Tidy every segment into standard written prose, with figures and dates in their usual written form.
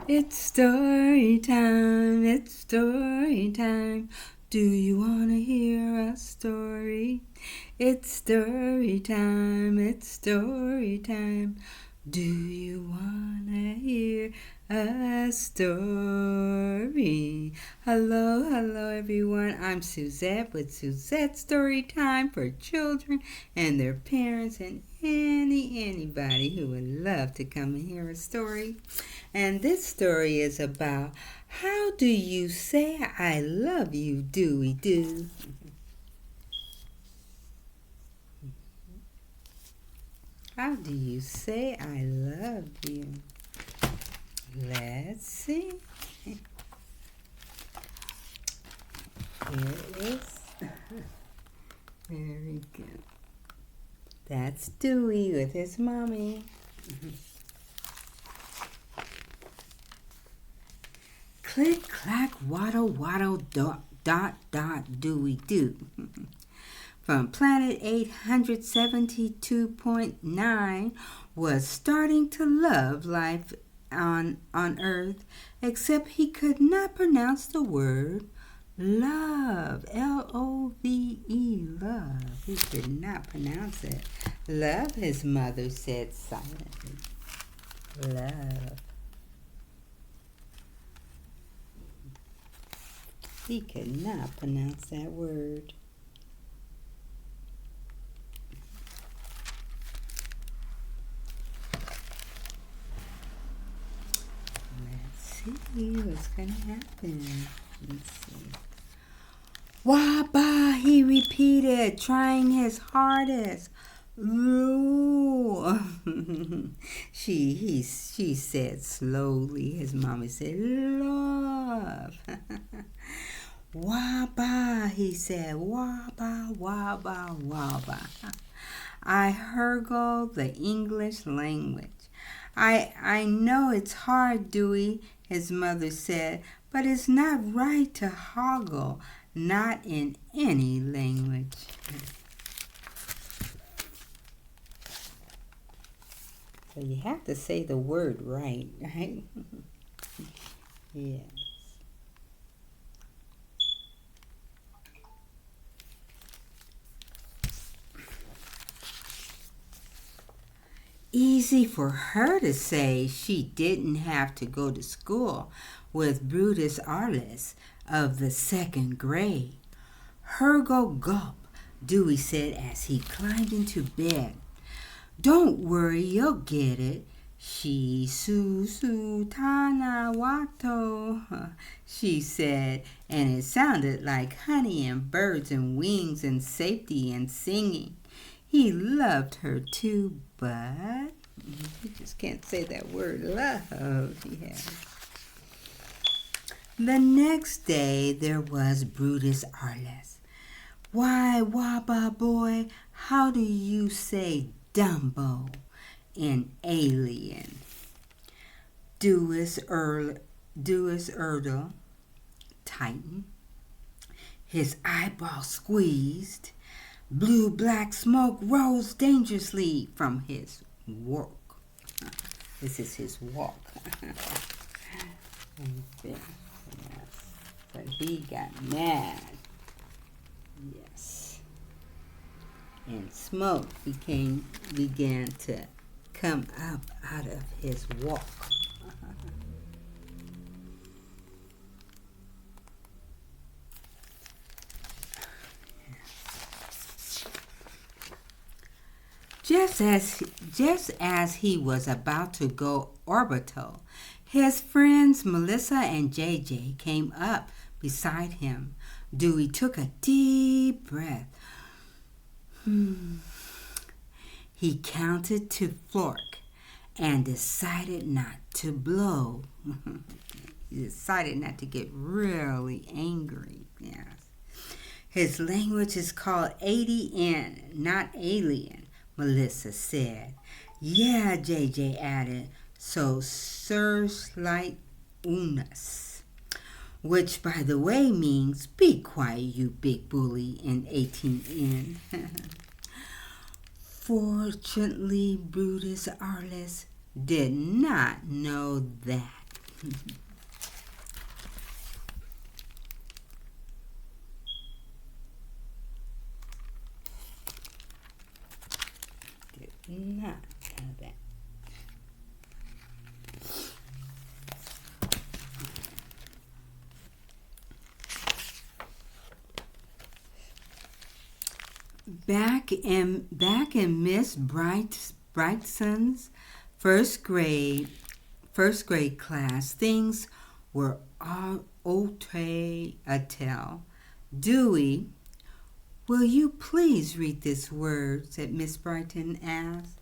It's story time, it's story time. Do you want to hear a story? It's story time, it's story time. Do you want to hear a story? Hello everyone. I'm Suesette with Suesette Story Time for children and their parents and anybody who would love to come and hear a story. And this story is about how do you say I love you, Dewey Dew? How do you say I love you? Let's see. Here it is. Very good. That's Dewey with his mommy. Click, clack, waddle, waddle, dot, Dewey Dew. From planet 872.9 was starting to love life on Earth, except he could not pronounce the word love. L-O-V-E, love. He could not pronounce it. Love, his mother said silently. Love. He could not pronounce that word. See what's gonna happen. Let's see. Waba, he repeated, trying his hardest. Ooh. She said slowly. His mommy said, love. Waba, he said, waba, waba, waba. I hurgle the English language. I know it's hard, Dewey, his mother said, but it's not right to hoggle, not in any language. So you have to say the word right? Yes. Easy for her to say she didn't have to go to school with Brutus Arliss of the second grade. Hergo gulp, Dewey said as he climbed into bed. Don't worry, you'll get it. She su tana wato, she said, and it sounded like honey and birds and wings and safety and singing. He loved her too, but he just can't say that word love. Yeah. The next day there was Brutus Arliss. Why, Waba boy, how do you say Dumbo in Alien? Dewis Erdel, Titan, his eyeball squeezed. Blue-black smoke rose dangerously from his walk. This is his walk. Yes. So he got mad. Yes. And smoke began to come up out of his walk. Just as he was about to go orbital, his friends Melissa and JJ came up beside him. Dewey took a deep breath. He counted to fork and decided not to blow. He decided not to get really angry. Yes. His language is called ADN, not alien, Melissa said. Yeah, JJ added, so searchlight unus, which by the way means be quiet, you big bully in 18N. Fortunately, Brutus Arliss did not know that. Did not know that. Back in Miss Brightson's first grade class, things were all a tell. Dewey, will you please read this word? Said Miss Brighton asked.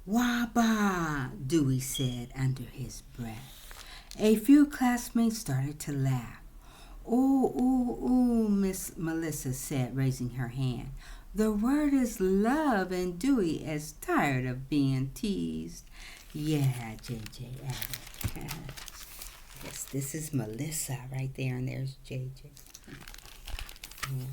Waba, Dewey said under his breath. A few classmates started to laugh. Ooh, ooh, ooh, Miss Melissa said, raising her hand. The word is love, and Dewey is tired of being teased. Yeah, JJ added. Yes, this is Melissa right there, and there's JJ. Yeah.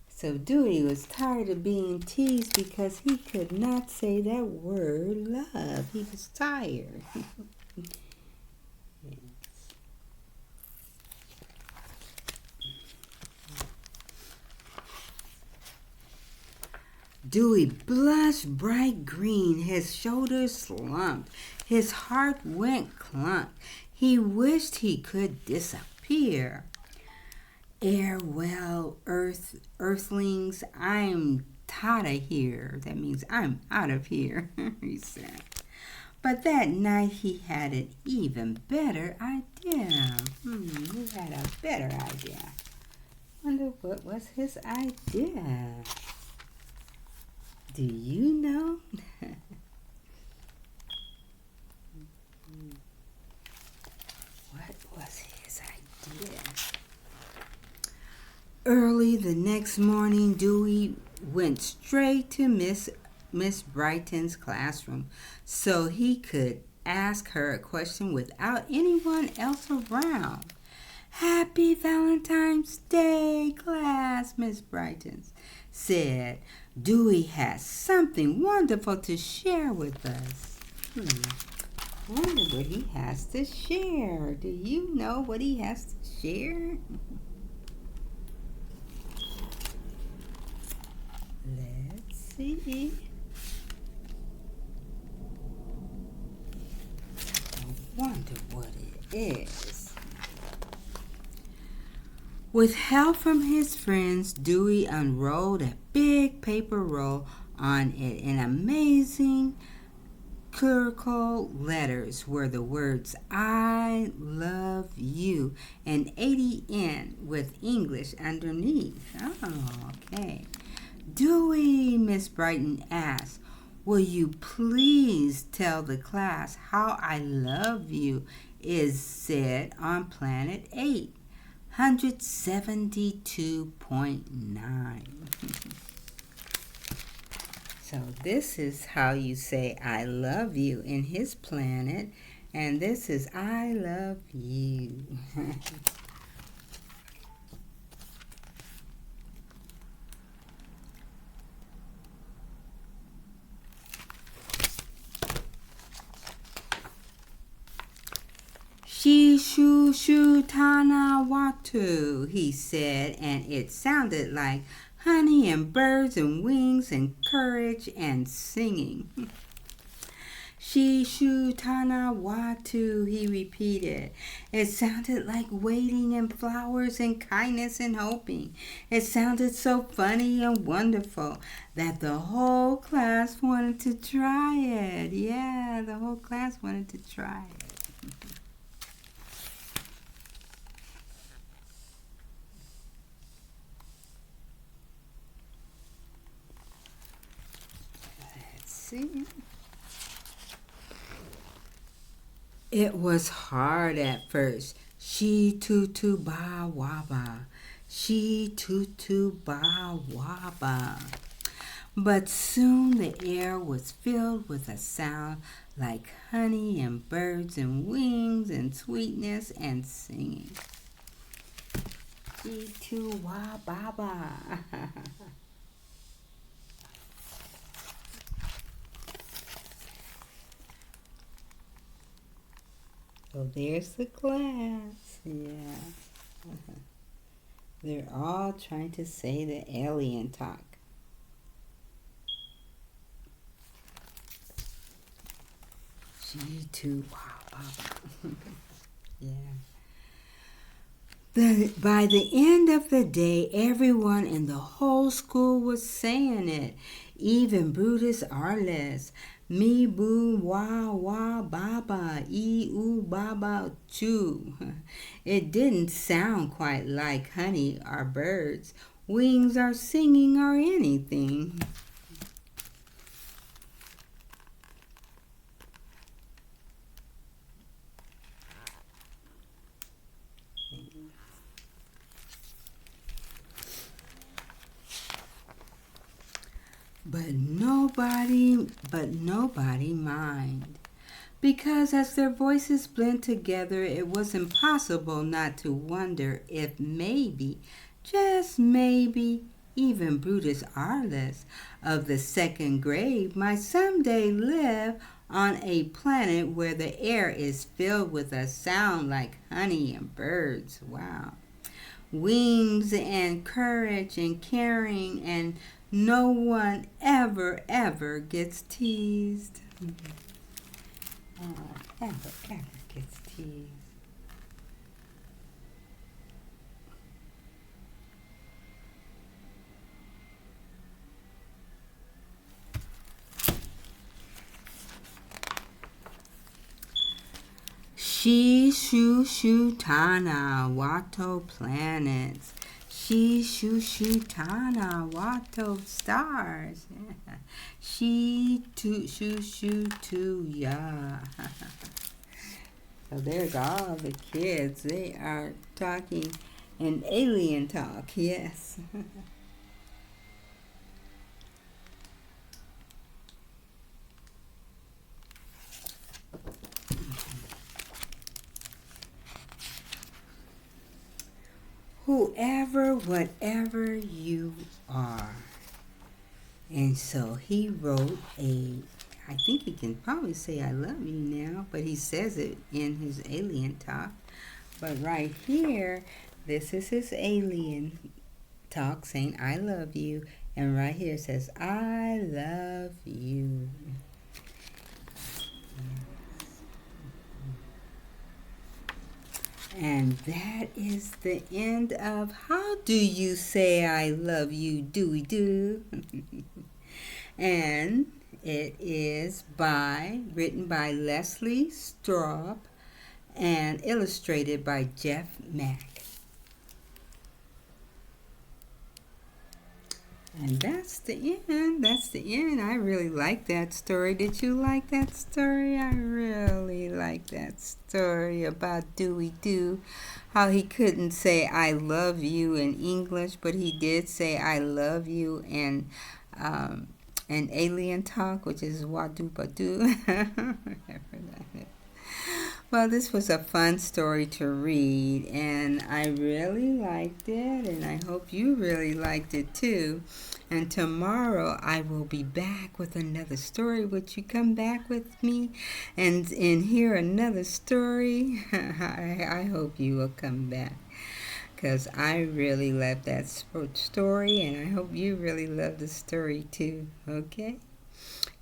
So Dewey was tired of being teased because he could not say that word love. He was tired. Yes. Dewey blushed bright green. His shoulders slumped. His heart went clunk. He wished he could disappear. Earthlings, I'm tada here. That means I'm out of here, he said. But that night he had an even better idea. He had a better idea. Wonder what was his idea? Do you know? What was his idea? Early the next morning, Dewey went straight to Miss Brighton's classroom so he could ask her a question without anyone else around. Happy Valentine's Day, class, Miss Brighton said. Dewey has something wonderful to share with us. Wonder what he has to share. Do you know what he has to share? Let's see. I wonder what it is. With help from his friends, Dewey unrolled a big paper roll. On it, in amazing clerical letters, were the words I love you and 80N with English underneath. Oh, okay. Dewey, Miss Brighton asked, will you please tell the class how I love you is said on planet 872.9. So this is how you say I love you in his planet, and this is I love you. She shu shu tana watu, he said, and it sounded like honey and birds and wings and courage and singing. She shu tana watu, he repeated. It sounded like waiting and flowers and kindness and hoping. It sounded so funny and wonderful that the whole class wanted to try it. Yeah, the whole class wanted to try it. See? It was hard at first. She tutu ba waba. She tutu ba waba. But soon the air was filled with a sound like honey and birds and wings and sweetness and singing. She tu wa baba. So there's the class. Yeah. They're all trying to say the alien talk. G2, wow, wow. Yeah. By the end of the day, everyone in the whole school was saying it. Even Brutus Arliss. Me boo wah wah baba, ee oo baba choo. It didn't sound quite like honey or birds, wings or singing or anything. But nobody mind. Because as their voices blend together, it was impossible not to wonder if maybe, just maybe, even Brutus Arliss of the second grade might someday live on a planet where the air is filled with a sound like honey and birds. Wow. Wings and courage and caring, and no one ever gets teased. Ever gets teased. She shu shu tana wato planets. She shu shu tana wato stars. She tu shu shu tu ya. So there's all the kids. They are talking in alien talk. Yes. Whoever, whatever you are. And so he wrote I think he can probably say I love you now, but he says it in his alien talk. But right here, this is his alien talk saying I love you. And right here it says I love you. And that is the end of How Do You Say I Love You, Dewey Dew? And it is written by Leslie Staub and illustrated by Jeff Mack. And that's the end. That's the end. I really like that story. Did you like that story? I really like that story about Dewey Dew. How he couldn't say I love you in English, but he did say I love you in alien talk, which is wadu badu. Well, this was a fun story to read, and I really liked it, and I hope you really liked it too. And tomorrow I will be back with another story. Would you come back with me and hear another story? I hope you will come back, because I really love that story, and I hope you really love the story too. Okay?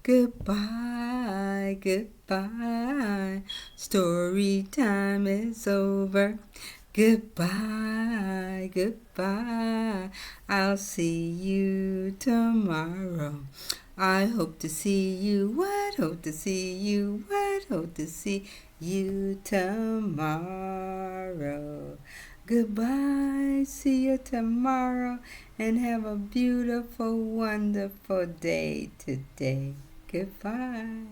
Goodbye, goodbye. Story time is over. Goodbye, goodbye. I'll see you tomorrow. I hope to see you. What? Hope to see you. What? Hope to see you tomorrow. Goodbye. See you tomorrow. And have a beautiful, wonderful day today. Goodbye.